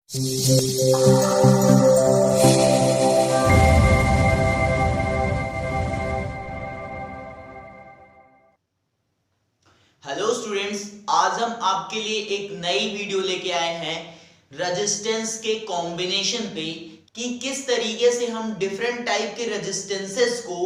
Hello students, आज हम आपके लिए एक नई वीडियो लेके आए हैं रेजिस्टेंस के कॉम्बिनेशन पे कि किस तरीके से हम डिफरेंट टाइप के रेजिस्टेंसेस को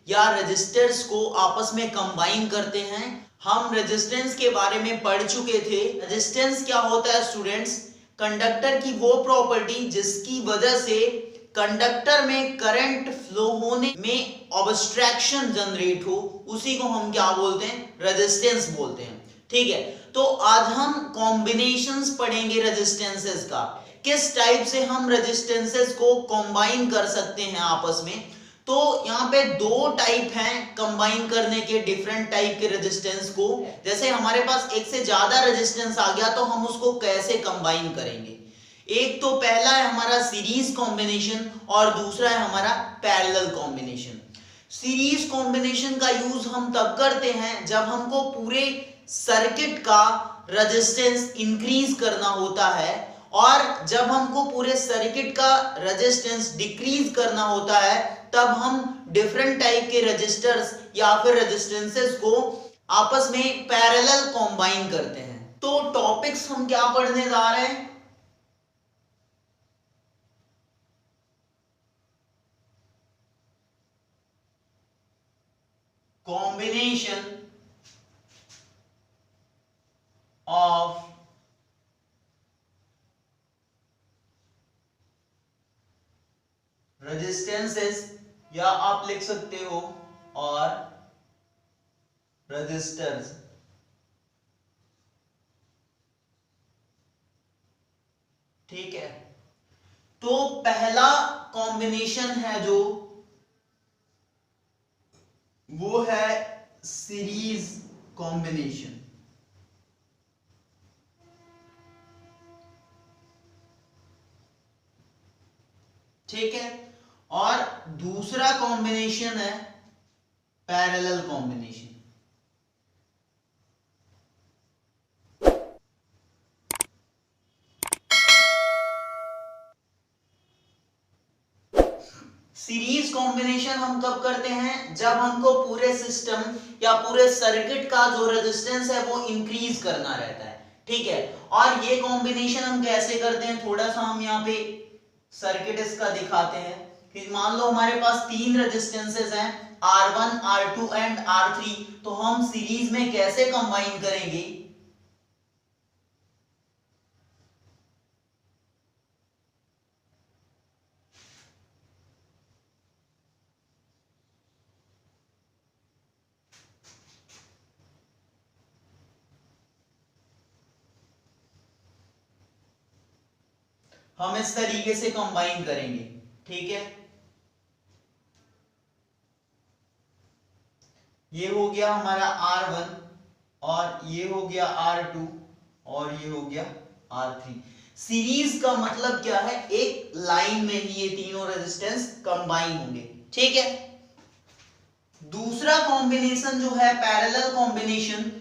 या रजिस्टर्स को आपस में कंबाइन करते हैं। हम रेजिस्टेंस के बारे में पढ़ चुके थे। रेजिस्टेंस क्या होता है स्टूडेंट्स? कंडक्टर की वो प्रॉपर्टी जिसकी वजह से कंडक्टर में करंट फ्लो होने में ऑब्स्ट्रक्शन जनरेट हो, उसी को हम क्या बोलते हैं? रेजिस्टेंस बोलते हैं। ठीक है, तो आज हम कॉम्बिनेशंस पढ़ेंगे रेजिस्टेंसेस का, किस टाइप से हम रेजिस्टेंसेस को कंबाइन कर सकते हैं आपस में। तो यहाँ पे दो टाइप हैं कंबाइन करने के, डिफरेंट टाइप के रेजिस्टेंस को। जैसे हमारे पास एक से ज्यादा रेजिस्टेंस आ गया तो हम उसको कैसे कंबाइन करेंगे? एक तो पहला है हमारा सीरीज कॉम्बिनेशन और दूसरा है हमारा पैरेलल कॉम्बिनेशन। सीरीज कॉम्बिनेशन का यूज हम तब करते हैं जब हमको पूरे सर्किट का रेजिस्टेंस इंक्रीज करना होता है, और जब हमको पूरे सर्किट का रेजिस्टेंस डिक्रीज करना होता है तब हम डिफरेंट टाइप के रजिस्टर्स या फिर रेजिस्टेंसेस को आपस में पैरेलल कंबाइन करते हैं। तो टॉपिक्स हम क्या पढ़ने जा रहे हैं? combination of resistances, या आप लिख सकते हो और रजिस्टर्स। ठीक है, तो पहला कॉम्बिनेशन है जो वो है सीरीज कॉम्बिनेशन। ठीक है, और दूसरा कॉम्बिनेशन है पैरेलल कॉम्बिनेशन। सीरीज कॉम्बिनेशन हम कब करते हैं? जब हमको पूरे सिस्टम या पूरे सर्किट का जो रेजिस्टेंस है वो इंक्रीज करना रहता है। ठीक है, और ये कॉम्बिनेशन हम कैसे करते हैं? थोड़ा सा हम यहाँ पे सर्किट इसका दिखाते हैं कि मान लो हमारे पास तीन रेजिस्टेंसेस हैं, R1, R2 एंड R3। तो हम सीरीज में कैसे कंबाइन करेंगे? हम इस तरीके से कंबाइन करेंगे। ठीक है, ये हो गया हमारा R1 और ये हो गया R2 और ये हो गया R3। सीरीज का मतलब क्या है? एक लाइन में ही ये तीनों रेजिस्टेंस कंबाइन होंगे। ठीक है, दूसरा कॉम्बिनेशन जो है पैरेलल कॉम्बिनेशन,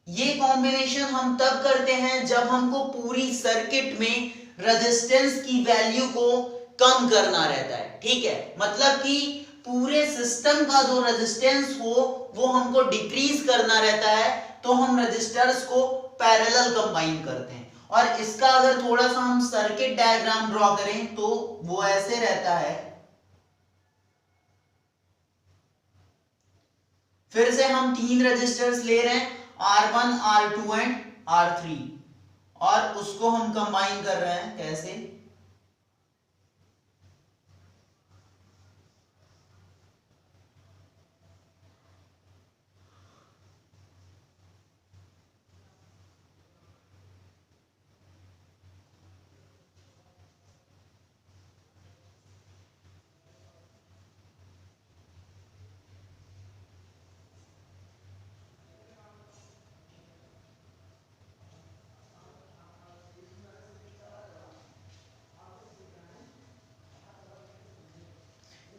ये कॉम्बिनेशन हम तब करते हैं जब हमको पूरी सर्किट में रेजिस्टेंस की वैल्यू को कम करना रहता है। ठीक है, मतलब कि पूरे सिस्टम का जो रेजिस्टेंस हो वो हमको डिक्रीज करना रहता है, तो हम रजिस्टर्स को पैरेलल कंबाइन करते हैं। और इसका अगर थोड़ा सा हम सर्किट डायग्राम ड्रॉ करें तो वो ऐसे रहता है। फिर से हम तीन रजिस्टर्स ले रहे हैं, R1, R2 एंड R3, और उसको हम कंबाइन कर रहे हैं। कैसे?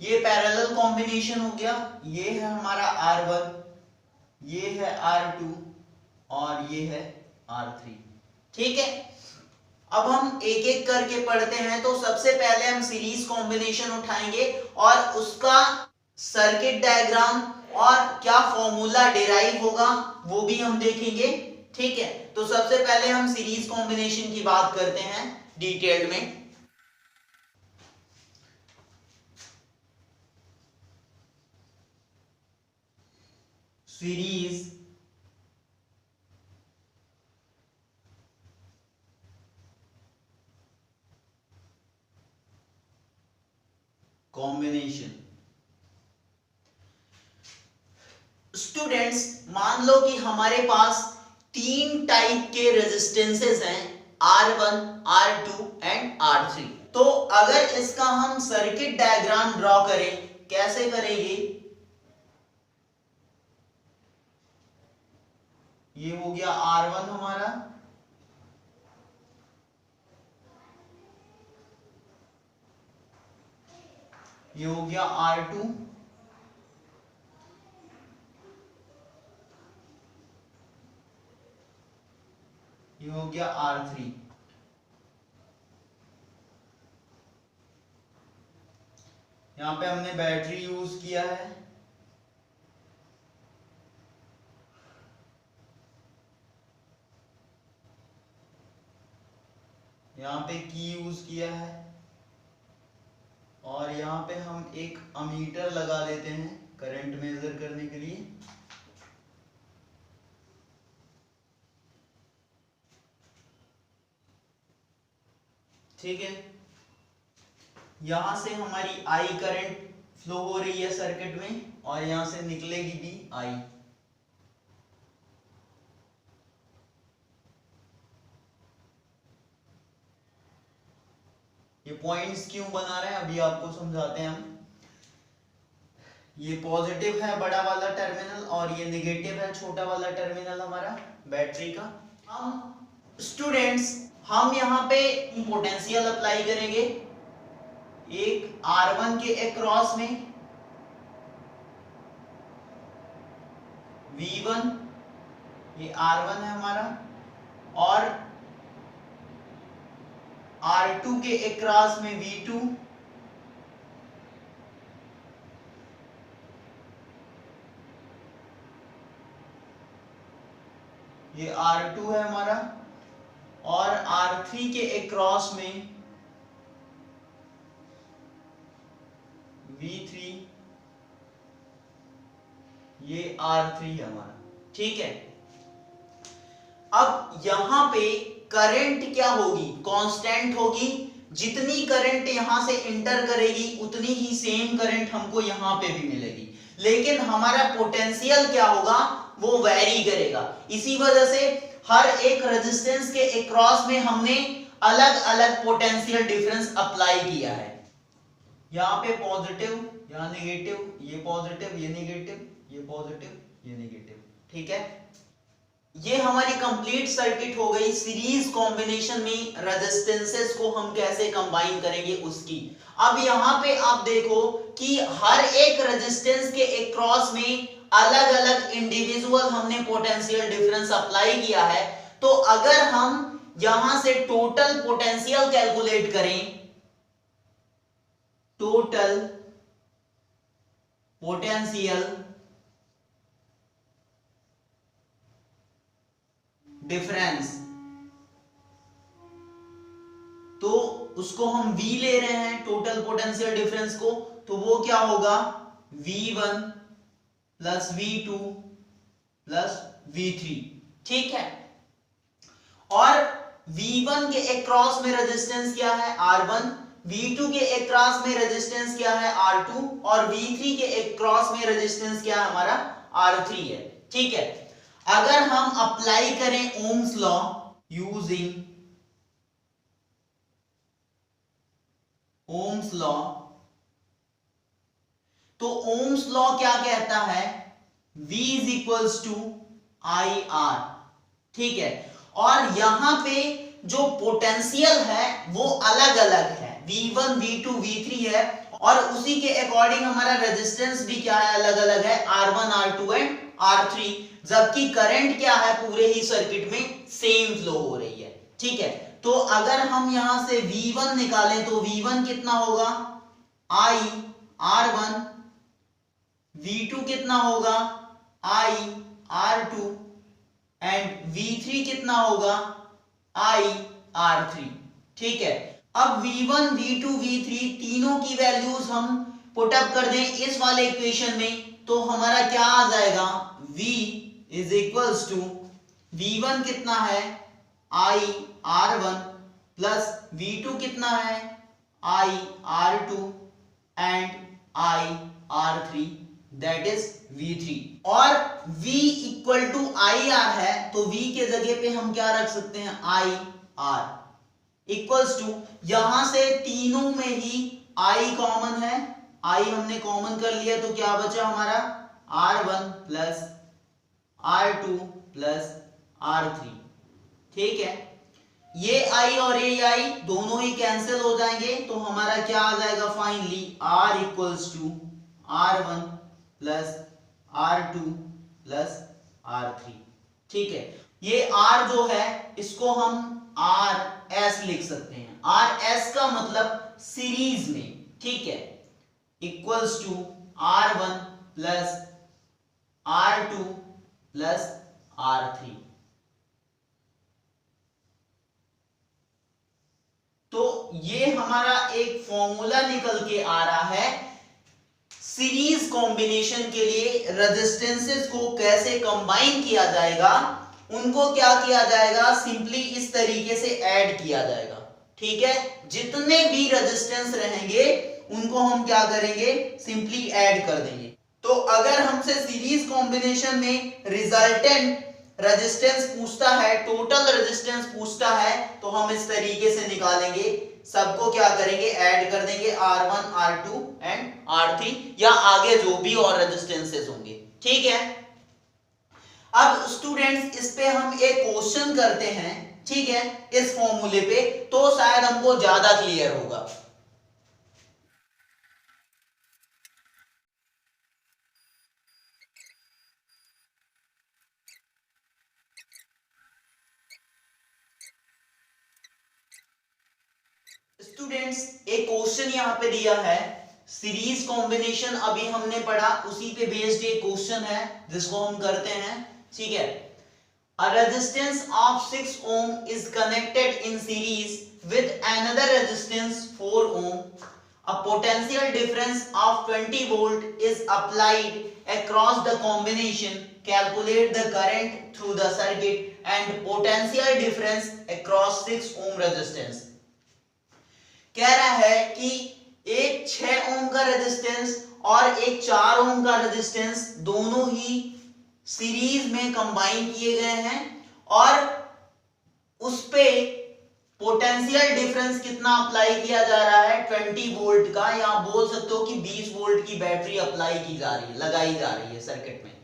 ये पैरेलल कॉम्बिनेशन हो गया। ये है हमारा R1, ये है R2 और ये है R3। ठीक है, अब हम एक एक करके पढ़ते हैं। तो सबसे पहले हम सीरीज कॉम्बिनेशन उठाएंगे और उसका सर्किट डायग्राम और क्या फॉर्मूला डिराइव होगा वो भी हम देखेंगे। ठीक है, तो सबसे पहले हम सीरीज कॉम्बिनेशन की बात करते हैं डिटेल्ड में। Series combination. स्टूडेंट्स, मान लो कि हमारे पास तीन टाइप के रेजिस्टेंसेस हैं, R1, R2 एंड R3। तो अगर इसका हम सर्किट डायग्राम ड्रॉ करें, कैसे करेंगे? ये हो गया R1 हमारा, ये हो गया R2, ये हो गया R3। यहां पे हमने बैटरी यूज किया है, यहां पे की यूज किया है और यहां पे हम एक अमीटर लगा देते हैं करंट मेजर करने के लिए। ठीक है, यहां से हमारी आई करंट फ्लो हो रही है सर्किट में और यहां से निकलेगी भी आई। ये पॉइंट्स क्यों बना रहे हैं अभी आपको समझाते हैं हम। ये पॉजिटिव है बड़ा वाला टर्मिनल और ये नेगेटिव है छोटा वाला टर्मिनल हमारा बैटरी का। हम स्टूडेंट्स हम यहाँ पे पोटेंशियल अप्लाई करेंगे एक R1 के अक्रॉस में, V1, ये R1 है हमारा, और R2 के अक्रॉस में V2, ये R2 है हमारा, और R3 के अक्रॉस में V3, ये R3 है हमारा। ठीक है, अब यहां पे करंट क्या होगी? कांस्टेंट होगी। जितनी करंट यहां से इंटर करेगी उतनी ही सेम करंट हमको यहां पे भी मिलेगी, लेकिन हमारा पोटेंशियल क्या होगा? वो वैरी करेगा। इसी वजह से हर एक रेजिस्टेंस के अक्रॉस में हमने अलग अलग पोटेंशियल डिफरेंस अप्लाई किया है। यहां पे पॉजिटिव, यहां नेगेटिव, ये पॉजिटिव, ये नेगेटिव, ये पॉजिटिव, ये नेगेटिव। ठीक है, ये हमारी कंप्लीट सर्किट हो गई। सीरीज कॉम्बिनेशन में रेजिस्टेंसेस को हम कैसे कंबाइन करेंगे उसकी। अब यहां पे आप देखो कि हर एक रेजिस्टेंस के अक्रॉस में अलग अलग इंडिविजुअल हमने पोटेंशियल डिफरेंस अप्लाई किया है। तो अगर हम यहां से टोटल पोटेंशियल कैलकुलेट करें, टोटल पोटेंशियल डिफरेंस, तो उसको हम V ले रहे हैं टोटल पोटेंशियल डिफरेंस को, तो वो क्या होगा? V1 plus V2 plus V3। ठीक है, और V1 के अक्रॉस में रेजिस्टेंस क्या है? R1, V2 के अक्रॉस में रेजिस्टेंस क्या है? R2, और V3 के अक्रॉस में रेजिस्टेंस क्या है? हमारा R3 है। ठीक है, अगर हम अप्लाई करें Ohm's law using Ohm's law, तो ओम्स लॉ क्या कहता है? V is equals to I R. ठीक है, और यहां पे जो पोटेंशियल है वो अलग अलग है, V1, V2, V3 है, और उसी के अकॉर्डिंग हमारा रेजिस्टेंस भी क्या है? अलग अलग है, R1, R2 एंड R3। जबकि करंट क्या है? पूरे ही सर्किट में सेम फ्लो हो रही है। ठीक है, तो तो अगर हम यहां से V1 निकालें तो V1 कितना होगा I R1, V2 कितना होगा I R2 एंड V3 कितना होगा I R3। ठीक है, अब V1 V2 V3 तीनों की वैल्यूज हम पुट अप कर दें इस वाले इक्वेशन में तो हमारा क्या आ जाएगा V is equals to V1 कितना है I R1 प्लस V2 कितना है I R2 and I R3 that is V3। और V इक्वल टू IR है तो V के जगह पे हम क्या रख सकते हैं IR इक्वल्स टू, यहां से तीनों में ही I कॉमन है, I हमने कॉमन कर लिया तो क्या बचा हमारा R1 plus R2 plus R3। ठीक है, ये I और ये I दोनों ही कैंसिल हो जाएंगे तो हमारा क्या आ जाएगा finally R equals to R1 plus R2 plus R3। ठीक है, ये R जो है इसको हम RS लिख सकते हैं, RS का मतलब सीरीज में। ठीक है, equals to R1 plus R2 plus R3। तो ये हमारा एक फॉर्मूला निकल के आ रहा है सीरीज कॉम्बिनेशन के लिए रेजिस्टेंसेस को कैसे कंबाइन किया जाएगा, उनको क्या किया जाएगा सिंपली इस तरीके से ऐड किया जाएगा। ठीक है, जितने भी रेजिस्टेंस रहेंगे उनको हम क्या करेंगे सिंपली ऐड कर देंगे। तो अगर हमसे सीरीज कॉम्बिनेशन में रिजल्टेंट रेजिस्टेंस पूछता है, टोटल रेजिस्टेंस पूछता है तो हम इस तरीके से निकालेंगे, सबको क्या करेंगे ऐड कर देंगे R1 R2 एंड R3 या आगे जो भी और रेजिस्टेंसेस होंगे। ठीक है, अब स्टूडेंट्स इस पे हम एक क्वेश्चन करते हैं। ठीक है, इस फॉर्मूले पे तो शायद हमको ज्यादा क्लियर होगा। स्टूडेंट्स एक क्वेश्चन यहाँ पे दिया है, सीरीज कॉम्बिनेशन अभी हमने पढ़ा उसी पे बेस्ड एक क्वेश्चन है जिसको हम करते हैं। ठीक है, a resistance of 6 ohm is connected in series with another resistance 4 ohm. A potential difference of 20 volt is applied across the combination. Calculate the current through the circuit and potential difference across 6 ohm resistance. कह रहा है कि एक 6 ओम का resistance और एक 4 ओम का resistance दोनों ही सीरीज में कंबाइन किए गए हैं और उस पे पोटेंशियल डिफरेंस कितना अप्लाई किया जा रहा है 20 वोल्ट का, या बोल सकते हो कि 20 वोल्ट की बैटरी अप्लाई की जा रही है, लगाई जा रही है सर्किट में।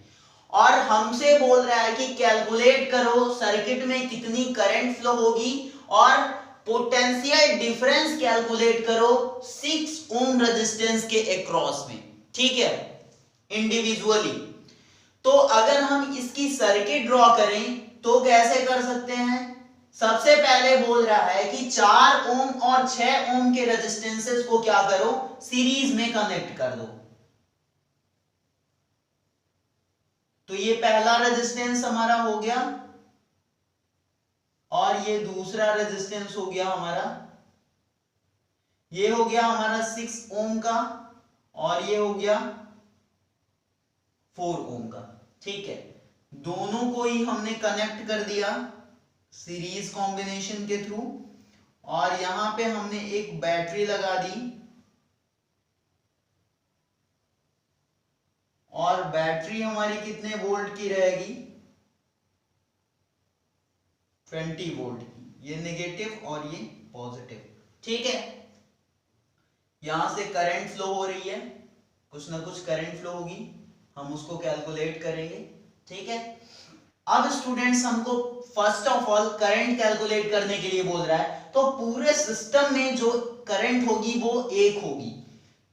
और हमसे बोल रहा है कि कैलकुलेट करो सर्किट में कितनी करंट फ्लो होगी और पोटेंशियल डिफरेंस कैलकुलेट करो 6 ओम रेजिस्टेंस के अक्रॉस में। ठीक है, इंडिविजुअली। तो अगर हम इसकी सर्किट ड्रॉ करें तो कैसे कर सकते हैं, सबसे पहले बोल रहा है कि 4 ओम और 6 ओम के रेजिस्टेंसेस को क्या करो सीरीज में कनेक्ट कर दो। तो ये पहला रेजिस्टेंस हमारा हो गया और ये दूसरा रेजिस्टेंस हो गया हमारा, ये हो गया हमारा 6 ओम का और ये हो गया 4 ओम का। ठीक है, दोनों को ही हमने कनेक्ट कर दिया सीरीज कॉम्बिनेशन के थ्रू और यहां पे हमने एक बैटरी लगा दी और बैटरी हमारी कितने वोल्ट की रहेगी 20 वोल्ट की, ये नेगेटिव और ये पॉजिटिव। ठीक है, यहां से करंट फ्लो हो रही है, कुछ ना कुछ करंट फ्लो होगी, हम उसको कैलकुलेट करेंगे। ठीक है, अब स्टूडेंट्स हमको first of all current calculate करने के लिए बोल रहा है, तो पूरे सिस्टम में जो करंट होगी वो 1 होगी।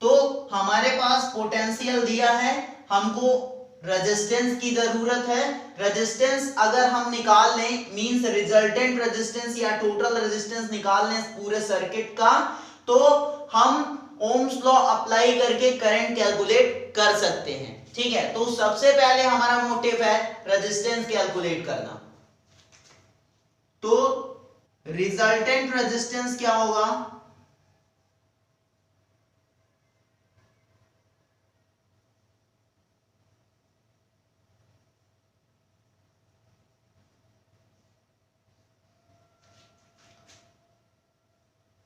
तो हमारे पास पोटेंशियल दिया है, हमको रेजिस्टेंस की जरूरत है। रेजिस्टेंस अगर हम निकाल लें, मींस रिजल्टेंट रेजिस्टेंस या टोटल रेजिस्टेंस निकाल लें पूरे सर्किट का, तो हम ओम्स लॉ अप्लाई करके करंट कैलकुलेट कर सकते हैं। ठीक है, तो सबसे पहले हमारा मोटिव है रेजिस्टेंस कैलकुलेट करना। तो रिजल्टेंट रेजिस्टेंस क्या होगा?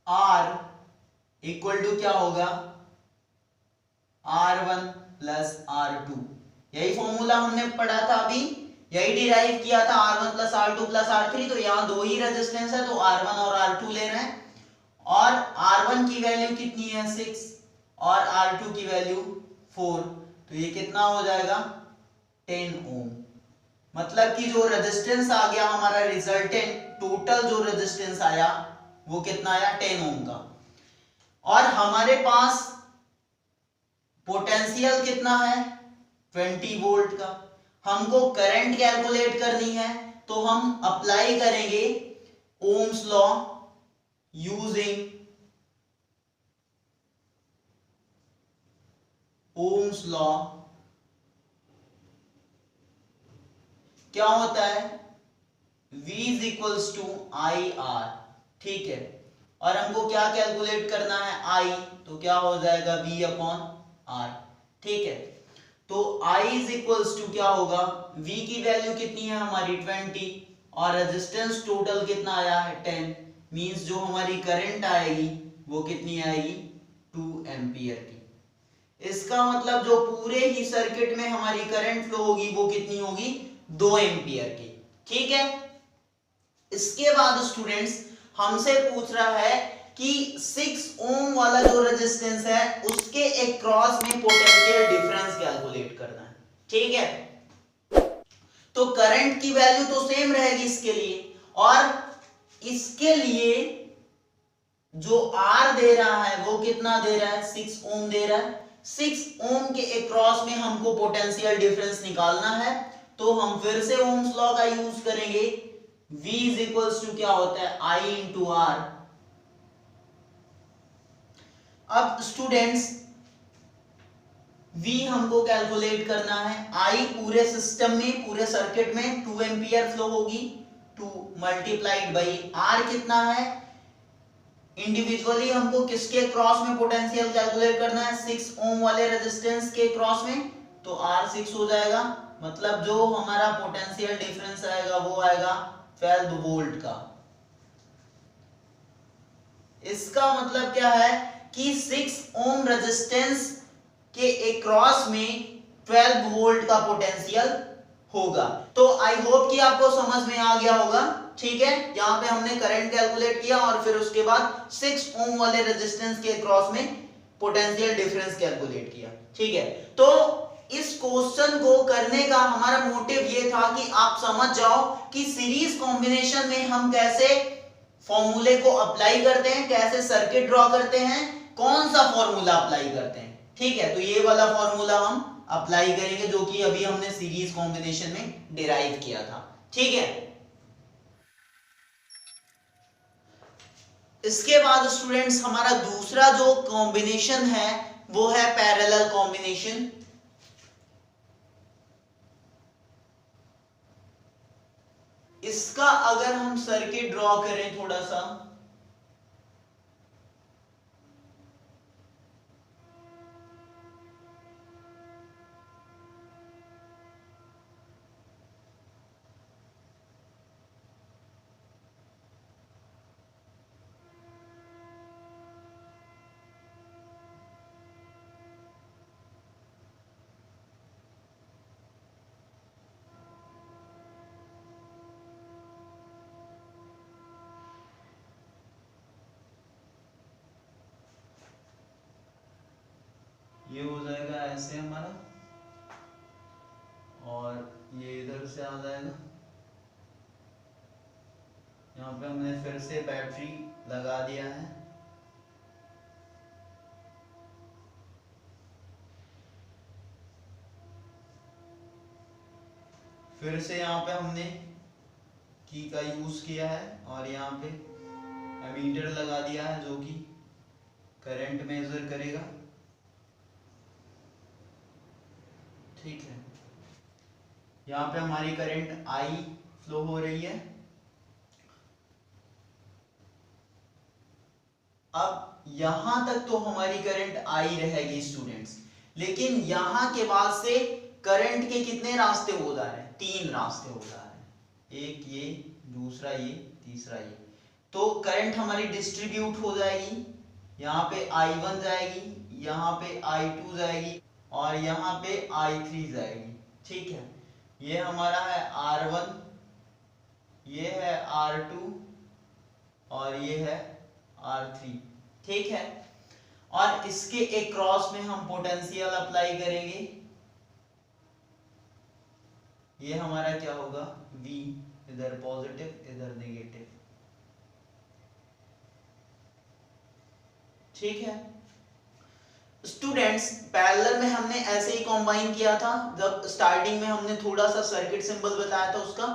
R इक्वल टू क्या होगा? R1 plus R2। यही फॉर्मूला हमने पढ़ा था अभी, यही डिराइव किया था, R1 plus R2 plus R3। तो यहां दो ही रेजिस्टेंस है, तो R1 और R2 ले रहे हैं। और R1 की वैल्यू कितनी है? 6 और R2 की वैल्यू 4। तो ये कितना हो जाएगा? 10 ओम। मतलब कि जो रेजिस्टेंस आ गया हमारा रिजल्टेंट, टोटल जो रेजिस्टेंस आया वो कितना आया? 10 ओम का। और हमारे पास पोटेंशियल कितना है? 20 वोल्ट का। हमको करंट कैलकुलेट करनी है, तो हम अप्लाई करेंगे Ohm's law using Ohm's law. क्या होता है? V is equals to I R. ठीक है, और हमको क्या कैलकुलेट करना है? I, तो क्या हो जाएगा? V upon R। ठीक है, तो I इज इक्वल्स टू क्या होगा? V की वैल्यू कितनी है हमारी? 20, और रेजिस्टेंस टोटल कितना आया है? 10। मींस जो हमारी करंट आएगी वो कितनी आएगी? 2 एम्पियर की। इसका मतलब जो पूरे ही सर्किट में हमारी करंट फ्लो होगी वो कितनी होगी? 2 एम्पियर की। ठीक है, इसके बाद स्टूडेंट्स हमसे पूछ रहा है कि 6 ओम वाला जो रेजिस्टेंस है उसके अक्रॉस में पोटेंशियल डिफरेंस कैलकुलेट करना है। ठीक है, तो करंट की वैल्यू तो सेम रहेगी इसके लिए, और इसके लिए जो R दे रहा है वो कितना दे रहा है? 6 ओम दे रहा है। 6 ओम के अक्रॉस में हमको पोटेंशियल डिफरेंस निकालना है, तो हम फिर से ओम्स लॉ का यूज करेंगे। V इज इक्वल्स टू क्या होता है? I into R। अब स्टूडेंट्स V हमको कैलकुलेट करना है। I पूरे सिस्टम में, पूरे सर्किट में 2 एम्पियर फ्लो होगी, 2 मल्टीप्लाइड बाई R कितना है? इंडिविजुअली हमको किसके क्रॉस में पोटेंशियल कैलकुलेट करना है? 6 ओम वाले रेजिस्टेंस के क्रॉस में, तो R6 हो जाएगा। मतलब जो हमारा पोटेंशियल डिफरेंस आएगा वो आएगा 12 वोल्ट का। इसका मतलब क्या है कि 6 ओम रेजिस्टेंस के अक्रॉस में 12 वोल्ट का पोटेंशियल होगा। तो आई होप कि आपको समझ में आ गया होगा। ठीक है, यहां पे हमने करंट कैलकुलेट किया और फिर उसके बाद 6 ओम वाले रेजिस्टेंस के अक्रॉस में पोटेंशियल डिफरेंस कैलकुलेट किया। ठीक है, तो इस क्वेश्चन को करने का हमारा मोटिव ये था कि आप समझ जाओ कि सीरीज कॉम्बिनेशन में हम कैसे फॉर्मूले को अप्लाई करते हैं, कैसे सर्किट ड्रॉ करते हैं, कौन सा फॉर्मूला अप्लाई करते हैं। ठीक है, तो ये वाला फॉर्मूला हम अप्लाई करेंगे जो कि अभी हमने सीरीज कॉम्बिनेशन में डिराइव किया था। ठीक है, इसके बाद स्टूडेंट्स हमारा दूसरा जो कॉम्बिनेशन है वो है पैरेलल कॉम्बिनेशन। इसका अगर हम सर्किट ड्रॉ करें थोड़ा सा, ये हो जाएगा ऐसे हमारा, और ये इधर से आ जाएगा। यहाँ पे हमने फिर से बैटरी लगा दिया है। फिर से यहाँ पे हमने की का यूज किया है और यहाँ पे एमीटर लगा दिया है जो कि करंट मेजर करेगा। ठीक है, यहाँ पे हमारी करंट आई फ्लो हो रही है। अब यहां तक तो हमारी करंट आई रहेगी स्टूडेंट्स, लेकिन यहां के बाद से करंट के कितने रास्ते हो जा रहे हैं? 3 रास्ते हो जा रहे हैं, एक ये, दूसरा ये, तीसरा ये। तो करंट हमारी डिस्ट्रीब्यूट हो जाएगी, यहाँ पे I1 जाएगी, यहाँ पे I2 जाएगी और यहाँ पे I3 जाएगी। ठीक है, ये हमारा है R1, ये है R2 और ये है R3। ठीक है, और इसके एक क्रॉस में हम पोटेंशियल अप्लाई करेंगे। ये हमारा क्या होगा? V, इधर पॉजिटिव इधर नेगेटिव। ठीक है स्टूडेंट्स, पैरेलल में हमने ऐसे ही कंबाइन किया था जब स्टार्टिंग में हमने थोड़ा सा सर्किट सिंबल बताया था उसका।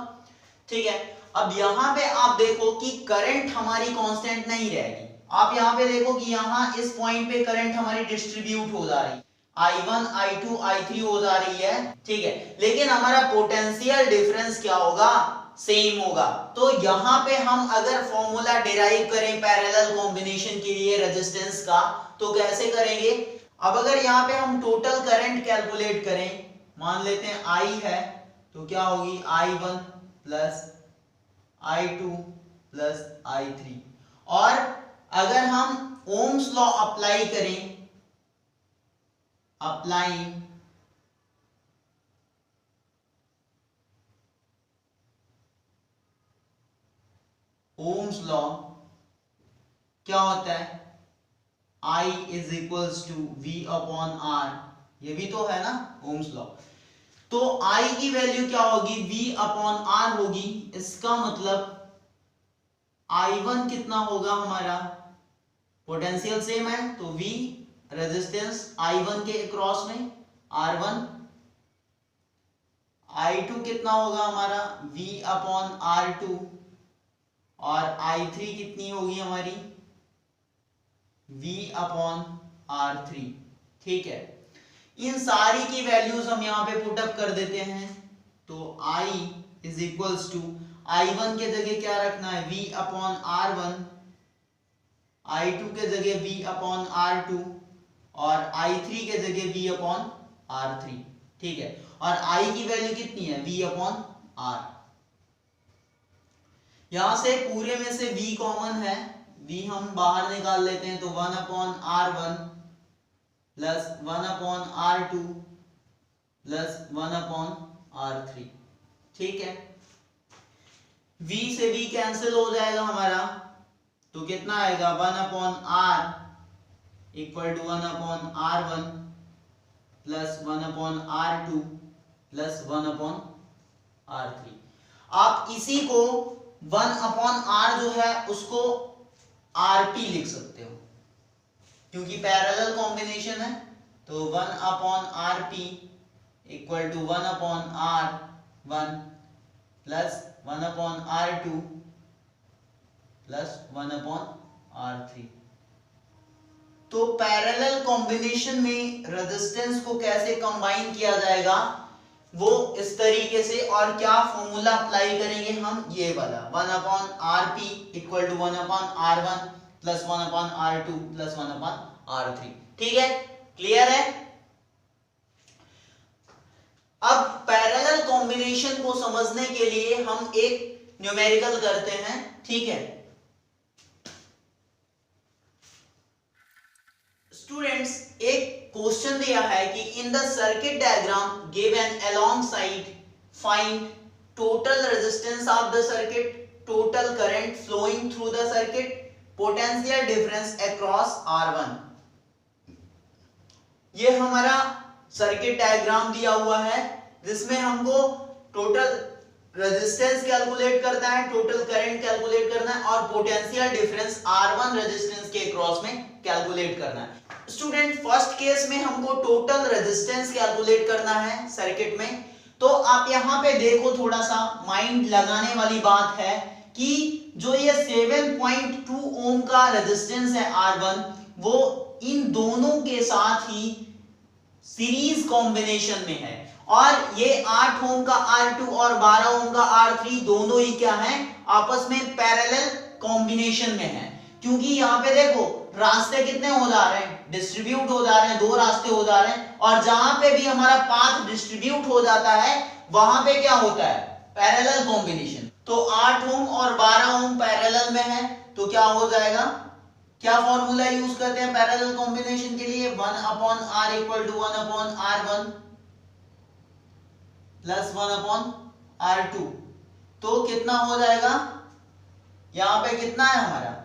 ठीक है, अब यहां पे आप देखो कि करंट हमारी कांस्टेंट नहीं रहेगी। आप यहां पे देखो कि यहां इस पॉइंट पे करंट हमारी डिस्ट्रीब्यूट हो जा रही है, I1 I2 I3 हो जा रही है। ठीक है, लेकिन हमारा पोटेंशियल डिफरेंस क्या होगा? सेम होगा। तो यहां पे हम अगर फॉर्मूला डिराइव करें पैरेलल कॉम्बिनेशन के लिए रेजिस्टेंस का, तो कैसे करेंगे? अब अगर यहाँ पे हम टोटल करंट कैलकुलेट करें, मान लेते हैं I है, तो क्या होगी? I1 plus I2 plus I3। और अगर हम ओम्स लॉ अप्लाई करें, अप्लाइंग ओम्स लॉ, क्या होता है? I is equals to V upon R, ये भी तो है ना ओम्स लॉ। तो I की वैल्यू क्या होगी? V अपॉन R होगी। इसका मतलब I1 कितना होगा हमारा? पोटेंशियल सेम है तो V, रेजिस्टेंस I1 के क्रॉस में R1। I2 कितना होगा हमारा? V upon R2। और I3 कितनी होगी हमारी? V upon R3। ठीक है, इन सारी की वैल्यूज हम यहाँ पे पुटअप कर देते हैं। तो I is equals to I1 के जगह क्या रखना है? V अपॉन R1, I2 के जगह V अपॉन R2 और I3 के जगह V अपॉन R3। ठीक है, और I की वैल्यू कितनी है? V upon R। यहां से पूरे में से V कॉमन है, V हम बाहर निकाल लेते हैं, तो 1 upon R1 plus 1 upon R2 plus 1 upon R3। ठीक है, V से V कैंसिल हो जाएगा हमारा, तो कितना आएगा? 1 upon R equal to 1 upon R1 plus 1 upon R2 plus 1 upon R3। आप इसी को 1 अपॉन R जो है उसको RP लिख सकते हो, क्योंकि पैरेलल कॉम्बिनेशन है। तो 1 upon RP equal to 1 upon R1 plus 1 upon R2 plus 1 upon R3। तो पैरेलल कॉम्बिनेशन में रेजिस्टेंस को कैसे कंबाइन किया जाएगा वो इस तरीके से, और क्या फॉर्मूला अप्लाई करेंगे हम? ये वाला 1 upon RP equal to 1 upon R1 plus 1 upon R2 plus 1 upon R3। ठीक है, क्लियर है? अब पैरेलल कॉम्बिनेशन को समझने के लिए हम एक न्यूमेरिकल करते हैं। ठीक है स्टूडेंट्स, एक क्वेश्चन दिया है कि in the circuit diagram given alongside find total resistance of the circuit, total current flowing through the circuit, potential difference across R1। ये हमारा सर्किट डायग्राम दिया हुआ है जिसमें हमको टोटल रेजिस्टेंस कैलकुलेट करना है, टोटल करंट कैलकुलेट करना है और पोटेंशियल डिफरेंस R1 रेजिस्टेंस के अक्रॉस में कैलकुलेट करना है। स्टूडेंट, फर्स्ट केस में हमको टोटल रेजिस्टेंस कैलकुलेट करना है सर्किट में, तो आप यहाँ पे देखो, थोड़ा सा माइंड लगाने वाली बात है कि जो ये 7.2 ओम का रेजिस्टेंस है R1, वो इन दोनों के साथ ही सीरीज कॉम्बिनेशन में है, और ये 8 ओम का R2 और 12 ओम का R3 दोनों ही क्या है, आपस में पैरेलल कॉम्बिनेशन में है। क्योंकि यहाँ पे देखो रास्ते कितने हो जा रहे हैं, डिस्ट्रीब्यूट हो जा रहे हैं, दो रास्ते हो जा रहे हैं, और जहां पे भी हमारा पाथ डिस्ट्रीब्यूट हो जाता है वहां पे क्या होता है, पैरेलल कॉम्बिनेशन। तो 8 ओम और 12 ओम पैरेलल में है, तो क्या हो जाएगा, क्या फॉर्मूला यूज करते हैं पैरेलल कॉम्बिनेशन के लिए, 1/r equal to 1/r1 plus 1/r2। तो कितना हो जाएगा, यहां पे कितना है हमारा,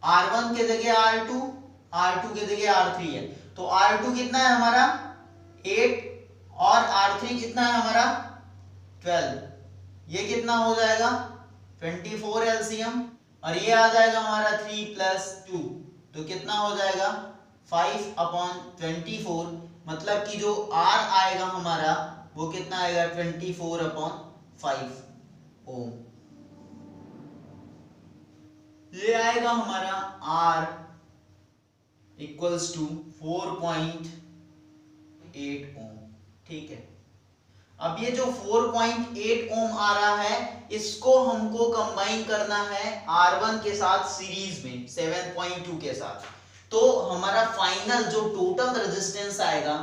R1 के जगह R2, R2 के जगह R3 है, तो R2 कितना है हमारा 8 और R3 कितना है हमारा 12, ये कितना हो जाएगा 24 एलसीएम, और ये आ जाएगा हमारा 3 + 2, तो कितना हो जाएगा 5/24, मतलब कि जो R आएगा हमारा वो कितना आएगा 24/5 ओम। ये आएगा हमारा R इक्वल्स टू 4.8 ओम। ठीक है, अब ये जो 4.8 ओम आ रहा है, इसको हमको कंबाइन करना है R1 के साथ सीरीज में 7.2 के साथ, तो हमारा फाइनल जो टोटल रेजिस्टेंस आएगा,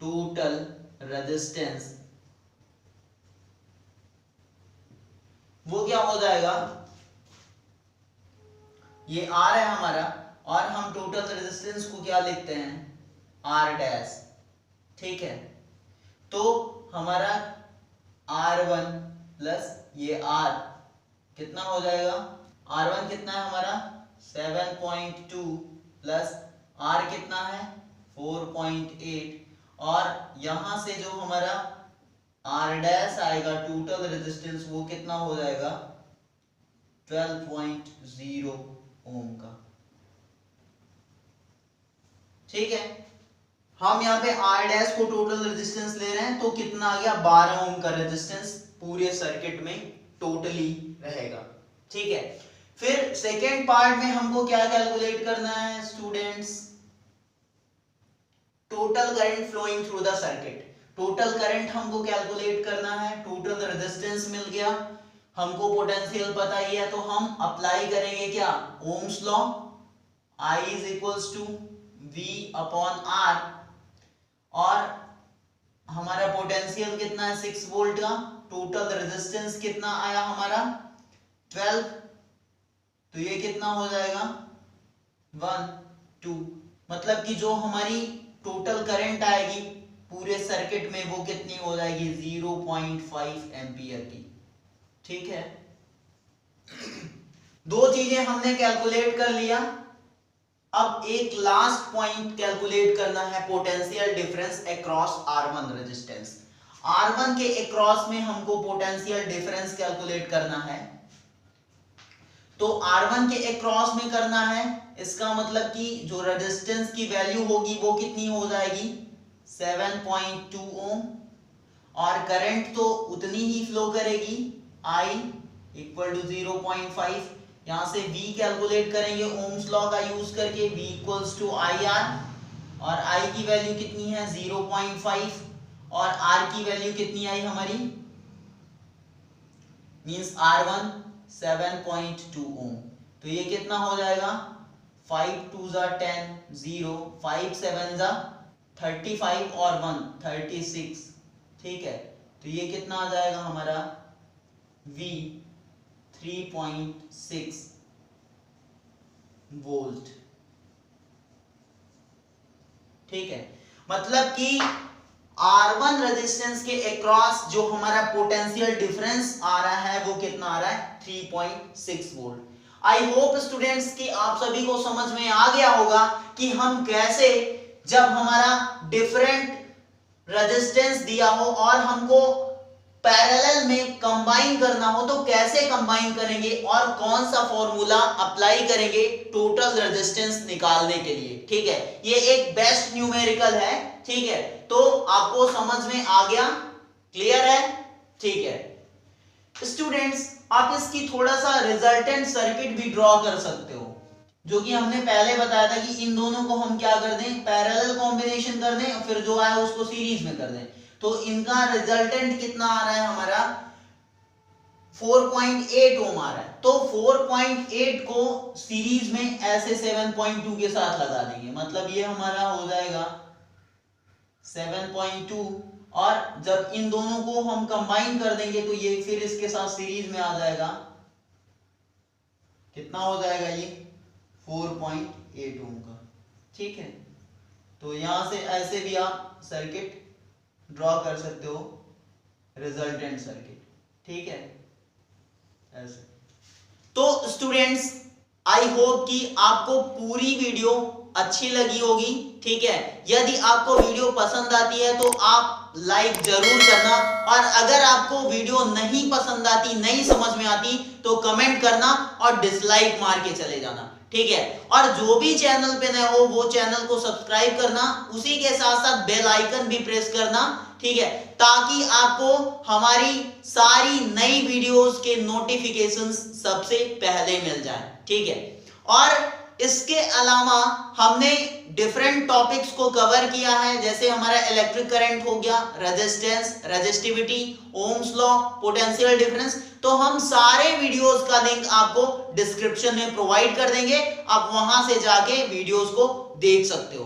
टोटल रेजिस्टेंस वो क्या हो जाएगा, ये R है हमारा, और हम टोटल रेजिस्टेंस को क्या लिखते हैं R डैश। ठीक है, तो हमारा R1 प्लस ये R कितना हो जाएगा, R1 कितना है हमारा 7.2 प्लस R कितना है 4.8, और यहां से जो हमारा R डैश आएगा टोटल रेजिस्टेंस वो कितना हो जाएगा 12.0 ओम का। ठीक है, हम यहाँ पे R डैश को टोटल रेजिस्टेंस ले रहे हैं, तो कितना आ गया 12 ओम का रेजिस्टेंस पूरे सर्किट में टोटली रहेगा। ठीक है, फिर सेकेंड पार्ट में हमको क्या कैलकुलेट करना है students, total current flowing through the circuit. Total current हमको कैलकुलेट करना है, टोटल रेजिस्टेंस मिल गया, हमको पोटेंशियल पता ही है, तो हम अप्लाई करेंगे क्या Ohm's law, I is equals to V/R, और हमारा पोटेंशियल कितना है 6 वोल्ट का, टोटल रेजिस्टेंस कितना आया हमारा 12, तो ये कितना हो जाएगा 1 2, मतलब कि जो हमारी टोटल करंट आएगी पूरे सर्किट में वो कितनी हो जाएगी 0.5 एम्पियर की। ठीक है, दो चीजें हमने कैलकुलेट कर लिया, अब एक लास्ट पॉइंट कैलकुलेट करना है, potential difference across R1 resistance. R1 के अक्रॉस में हमको पोटेंशियल डिफरेंस कैलकुलेट करना है, तो R1 के अक्रॉस में करना है, इसका मतलब कि जो रेजिस्टेंस की वैल्यू होगी वो कितनी हो जाएगी 7.2 ओम, और करंट तो उतनी ही फ्लो करेगी I इक्वल टू 0.5, यहां से V कैलकुलेट करेंगे ओम्स लॉ का यूज करके, V इक्वल्स टू IR, और I की वैल्यू कितनी है 0.5, और R की वैल्यू कितनी आई हमारी, मींस R1 7.2 ओम, तो ये कितना हो जाएगा 5 2 10 0 5 7 35 और 1 36। ठीक है, तो ये कितना आ जाएगा हमारा V 3.6 वोल्ट। ठीक है, मतलब कि R1 रेजिस्टेंस के अक्रॉस जो हमारा पोटेंशियल डिफरेंस आ रहा है वो कितना आ रहा है 3.6 वोल्ट। आई होप स्टूडेंट्स कि आप सभी को समझ में आ गया होगा कि हम कैसे, जब हमारा डिफरेंट रेजिस्टेंस दिया हो और हमको पैरेलल में कंबाइन करना हो तो कैसे कंबाइन करेंगे और कौन सा फॉर्मूला अप्लाई करेंगे टोटल रेजिस्टेंस निकालने के लिए। ठीक है, ये एक बेस्ट न्यूमेरिकल है। ठीक है, तो आपको समझ में आ गया, क्लियर है। ठीक है स्टूडेंट्स, आप इसकी थोड़ा सा रिजल्टेंट सर्किट भी ड्रॉ कर सकते हो, जो कि हमने पहले बताया था कि इन दोनों को हम क्या कर दें, पैरेलल कॉम्बिनेशन कर दें, फिर जो आए उसको सीरीज में कर दें। तो इनका रिजल्टेंट कितना आ रहा है हमारा 4.8 ओम आ रहा है। तो 4.8 को सीरीज में ऐसे 7.2 के साथ लगा देंगे, मतलब ये हमारा हो जाएगा 7.2, और जब इन दोनों को हम कंबाइन कर देंगे तो ये फिर इसके साथ सीरीज में आ जाएगा, कितना हो जाएगा ये 4.8 ओम का। ठीक है, तो यहां से ऐसे भी आप सर्किट ड्रॉ कर सकते हो, रिजल्टेंट सर्किट। ठीक है, ऐसे। तो स्टूडेंट्स, आई होप कि आपको पूरी वीडियो अच्छी लगी होगी। ठीक है, यदि आपको वीडियो पसंद आती है तो आप लाइक जरूर करना, और अगर आपको वीडियो नहीं पसंद आती, नहीं समझ में आती, तो कमेंट करना और डिसलाइक मार के चले जाना। ठीक है, और जो भी चैनल पे नए हो वो चैनल को सब्सक्राइब करना, उसी के साथ साथ बेल आइकन भी प्रेस करना। ठीक है, ताकि आपको हमारी सारी नई वीडियोस के नोटिफिकेशंस सबसे पहले मिल जाए। ठीक है, और इसके अलावा हमने डिफरेंट टॉपिक्स को कवर किया है, जैसे हमारा इलेक्ट्रिक करंट हो गया, resistance, resistivity, Ohm's law, potential difference. तो हम सारे वीडियोस का लिंक आपको डिस्क्रिप्शन में प्रोवाइड कर देंगे, आप वहां से जाके वीडियोस को देख सकते हो।